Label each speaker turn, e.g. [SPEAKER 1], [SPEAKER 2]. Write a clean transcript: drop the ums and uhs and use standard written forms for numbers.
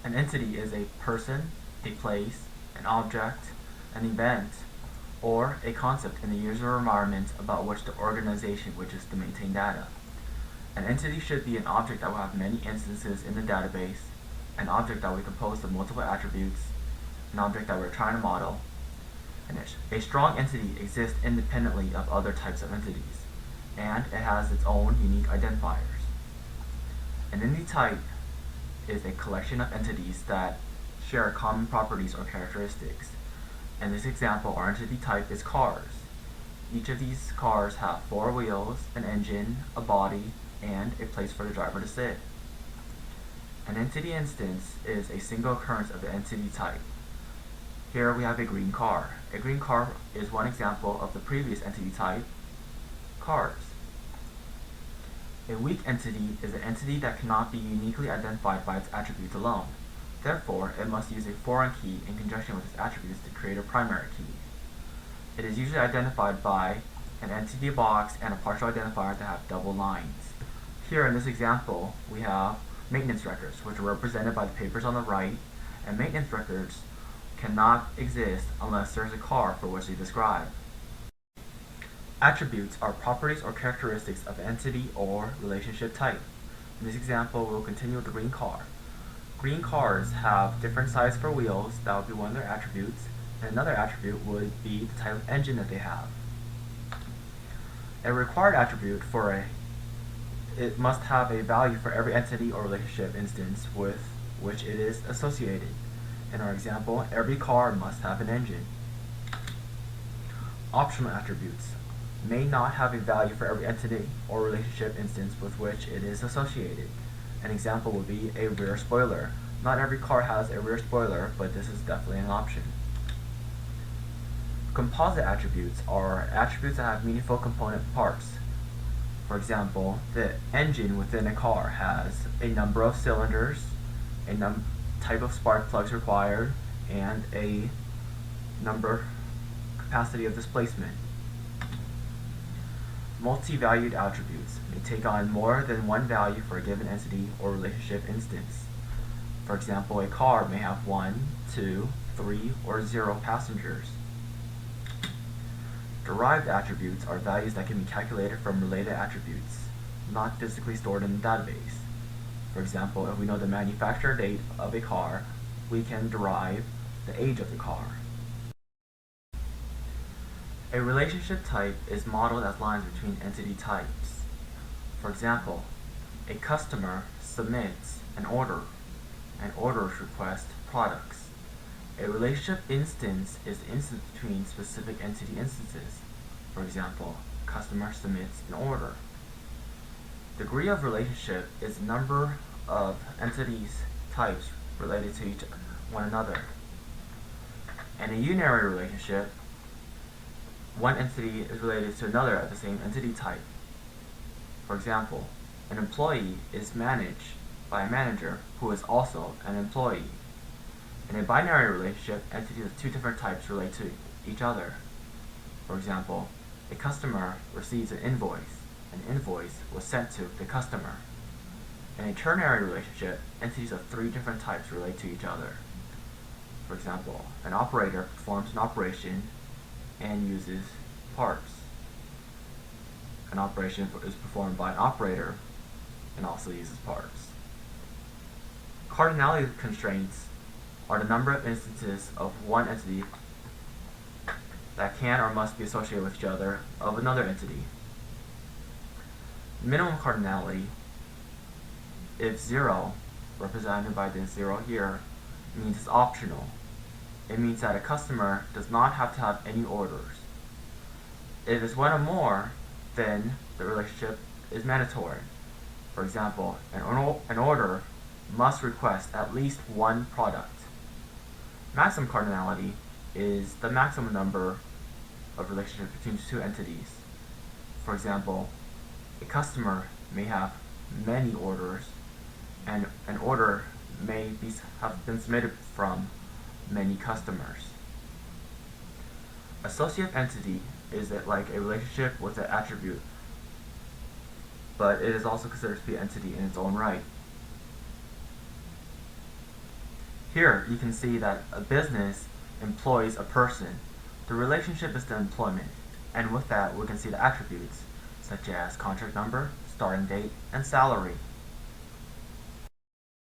[SPEAKER 1] An entity is a person, a place, an object, an event, or a concept in the user environment about which the organization wishes to maintain data. An entity should be an object that will have many instances in the database, an object that will be composed of multiple attributes, an object that we're trying to model, and a strong entity exists independently of other types of entities, and it has its own unique identifiers. An entity type is a collection of entities that share common properties or characteristics. In this example, our entity type is cars. Each of these cars have four wheels, an engine, a body, and a place for the driver to sit. An entity instance is a single occurrence of the entity type. Here we have a green car. A green car is one example of the previous entity type, cars. A weak entity is an entity that cannot be uniquely identified by its attributes alone. Therefore, it must use a foreign key in conjunction with its attributes to create a primary key. It is usually identified by an entity box and a partial identifier that have double lines. Here in this example, we have maintenance records, which are represented by the papers on the right, and maintenance records cannot exist unless there is a car for which they describe. Attributes are properties or characteristics of entity or relationship type. In this example, we'll continue with the green car. Green cars have different size for wheels, that would be one of their attributes, and another attribute would be the type of engine that they have. A required attribute it must have a value for every entity or relationship instance with which it is associated. In our example, every car must have an engine. Optional attributes may not have a value for every entity or relationship instance with which it is associated. An example would be a rear spoiler. Not every car has a rear spoiler, but this is definitely an option. Composite attributes are attributes that have meaningful component parts. For example, the engine within a car has a number of cylinders, a type of spark plugs required, and a capacity of displacement. Multi-valued attributes may take on more than one value for a given entity or relationship instance. For example, a car may have 1, 2, 3, or 0 passengers. Derived attributes are values that can be calculated from related attributes, not physically stored in the database. For example, if we know the manufacture date of a car, we can derive the age of the car. A relationship type is modeled as lines between entity types. For example, a customer submits an order, and orders request products. A relationship instance is the instance between specific entity instances. For example, customer submits an order. Degree of relationship is the number of entities types related to one another. In a unary relationship, one entity is related to another of the same entity type. For example, an employee is managed by a manager who is also an employee. In a binary relationship, entities of two different types relate to each other. For example, a customer receives an invoice. An invoice was sent to the customer. In a ternary relationship, entities of three different types relate to each other. For example, an operator performs an operation and uses parts. An operation is performed by an operator and also uses parts. Cardinality constraints are the number of instances of one entity that can or must be associated with each other of another entity. Minimum cardinality, if 0, represented by this 0 here, means it's optional. It means that a customer does not have to have any orders. If it's one or more, then the relationship is mandatory. For example, an order must request at least one product. Maximum cardinality is the maximum number of relationships between two entities. For example, a customer may have many orders, and an order may have been submitted from many customers. Associative entity is like a relationship with an attribute, but it is also considered to be an entity in its own right. Here you can see that a business employs a person. The relationship is the employment, and with that we can see the attributes such as contract number, starting date, and salary.